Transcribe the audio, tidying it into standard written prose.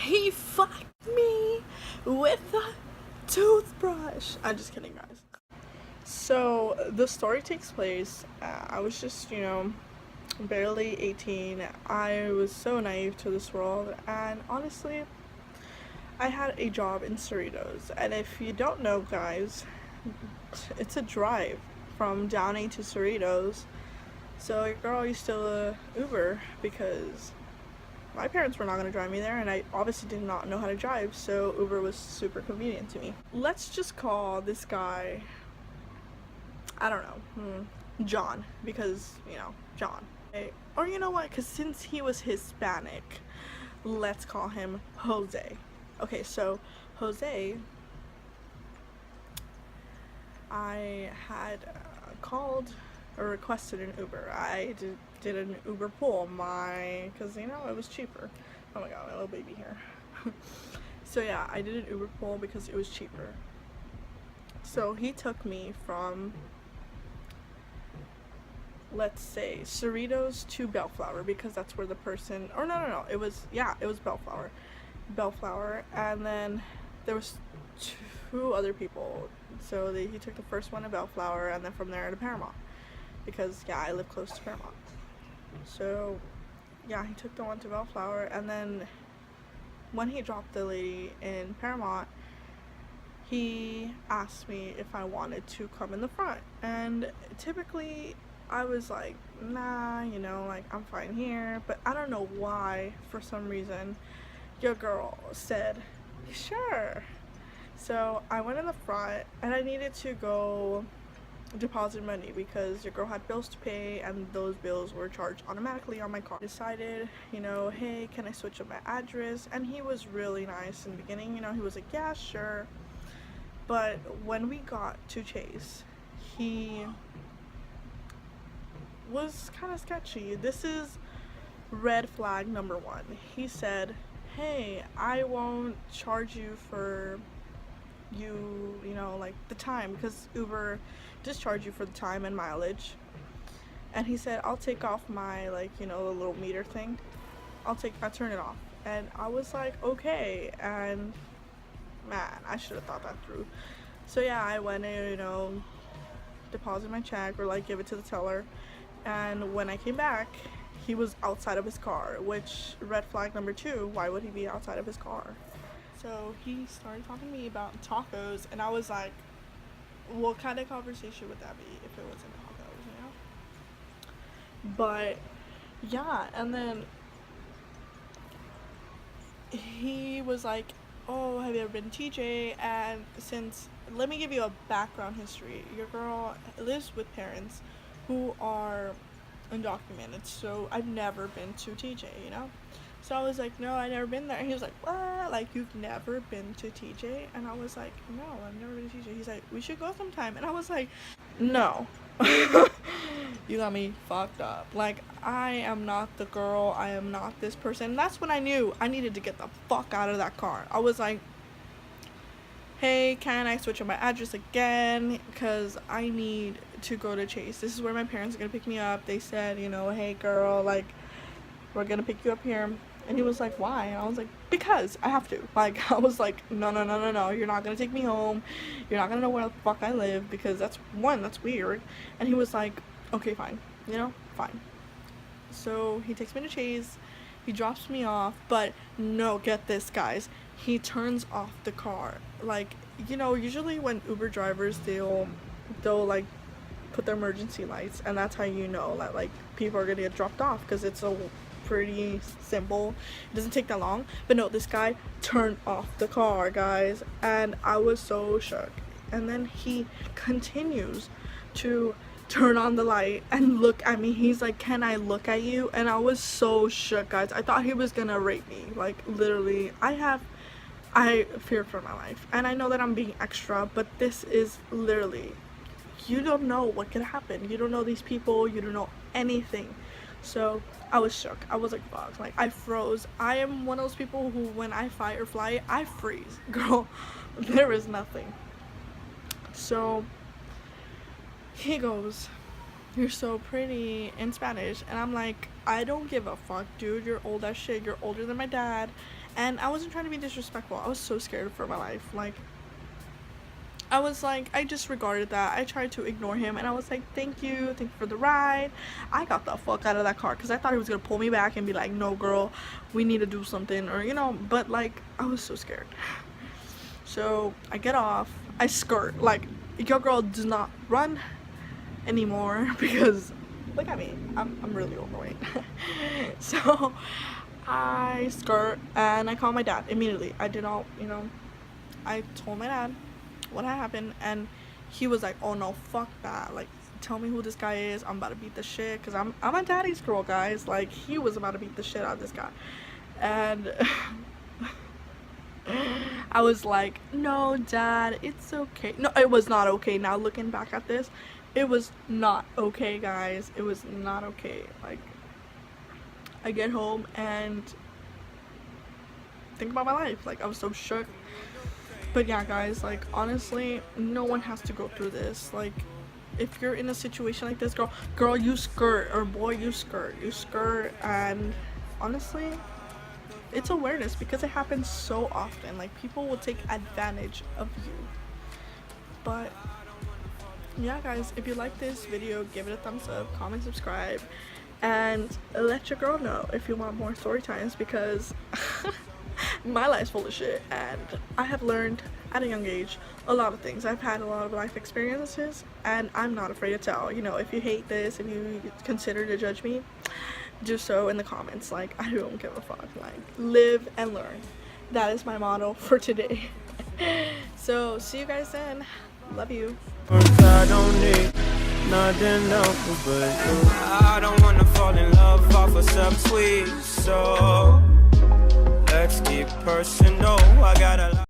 He fucked me with a toothbrush. I'm just kidding, guys. So the story takes place. I was just, barely 18. I was so naive to this world, and honestly, I had a job in Cerritos. And if you don't know, guys, it's a drive from Downey to Cerritos. So your girl used to Uber because my parents were not going to drive me there, and I obviously did not know how to drive, so Uber was super convenient to me. Let's just call this guy, I don't know, John, because, John. Okay. Or you know what, because since he was Hispanic, let's call him Jose. Okay, so Jose, I had called or requested an Uber. I did an Uber pool, because it was cheaper. Oh my god, my little baby here. So yeah, I did an Uber pool because it was cheaper. So he took me from, let's say, Cerritos to Bellflower, because that's where the person, or no, it was Bellflower, and then there was two other people. So he took the first one to Bellflower, and then from there to Paramount, because yeah, I live close to Paramount. So yeah, he took the one to Bellflower, and then when he dropped the lady in Paramount, he asked me if I wanted to come in the front, and typically I was like, nah, like I'm fine here. But I don't know why, for some reason, your girl said, sure. So I went in the front, and I needed to go deposit money because your girl had bills to pay, and those bills were charged automatically on my card. Decided, hey, can I switch up my address? And he was really nice in the beginning. He was like, yeah, sure. But when we got to Chase, he was kind of sketchy. This is red flag number one. He said, hey, I won't charge you for like the time, because Uber just charge you for the time and mileage. And he said, I'll take off my, the little meter thing. I'll turn it off. And I was like, okay. And man, I should have thought that through. So yeah, I went and, deposit my check, or give it to the teller. And when I came back, he was outside of his car, which, red flag number two, why would he be outside of his car? So he started talking to me about tacos, and I was like, what kind of conversation would that be if it wasn't tacos, But yeah, and then he was like, oh, have you ever been to TJ? And let me give you a background history. Your girl lives with parents who are undocumented, so I've never been to TJ, So I was like, no, I've never been there. And he was like, what? Like, you've never been to TJ? And I was like, no, I've never been to TJ. He's like, we should go sometime. And I was like, no. You got me fucked up. Like, I am not the girl. I am not this person. And that's when I knew I needed to get the fuck out of that car. I was like, hey, can I switch up my address again? Because I need to go to Chase. This is where my parents are going to pick me up. They said, hey, girl, we're going to pick you up here. And he was like, why? And I was like, because I have to. I was like, no, you're not going to take me home. You're not going to know where the fuck I live, because that's weird. And he was like, okay, fine. Fine. So he takes me to Chase. He drops me off, but no, get this, guys. He turns off the car. Usually when Uber drivers, they'll put their emergency lights, and that's how you know that, people are going to get dropped off, because it's a pretty simple. It doesn't take that long. But no, this guy turned off the car, guys, and I was so shook. And then he continues to turn on the light and look at me. He's like, can I look at you? And I was so shook, guys. I thought he was gonna rape me. Literally, I fear for my life, and I know that I'm being extra, but this is literally, you don't know what could happen. You don't know these people. You don't know anything. So I was shook. I was like, fuck. I froze. I am one of those people who, when I fight or flight, I freeze. Girl, there is nothing. So he goes, you're so pretty, in Spanish. And I'm like, I don't give a fuck, dude. You're old as shit. You're older than my dad. And I wasn't trying to be disrespectful. I was so scared for my life. Like, I was like, I disregarded that. I tried to ignore him, and I was like, thank you for the ride. I got the fuck out of that car because I thought he was gonna pull me back and be like, no girl, we need to do something, or you know, but like, I was so scared. So I get off, I skirt, like, your girl does not run anymore because look at me, I'm really overweight. So I skirt and I call my dad immediately. I did all, you know, I told my dad what happened, and he was like, oh no, fuck that, like, tell me who this guy is, I'm about to beat the shit, because I'm a daddy's girl, guys. Like, he was about to beat the shit out of this guy. And I was like, no dad, it's okay. No, it was not okay. Now looking back at this, it was not okay, guys. It was not okay. Like, I get home and think about my life. Like, I was so shook. But yeah, guys, like, honestly, no one has to go through this. Like, if you're in a situation like this, girl, you skirt, or boy, you skirt, and honestly, it's awareness, because it happens so often. Like, people will take advantage of you. But yeah, guys, if you like this video, give it a thumbs up, comment, subscribe, and let your girl know if you want more story times, because my life's full of shit, and I have learned at a young age a lot of things. I've had a lot of life experiences, and I'm not afraid to tell. You know, if you hate this, if you consider to judge me, do so in the comments. Like, I don't give a fuck. Like, live and learn. That is my motto for today. So see you guys then. Love you. I don't need nothing else but you. I don't wanna fall in love off of subtweet, so let's keep personal. I got a lot.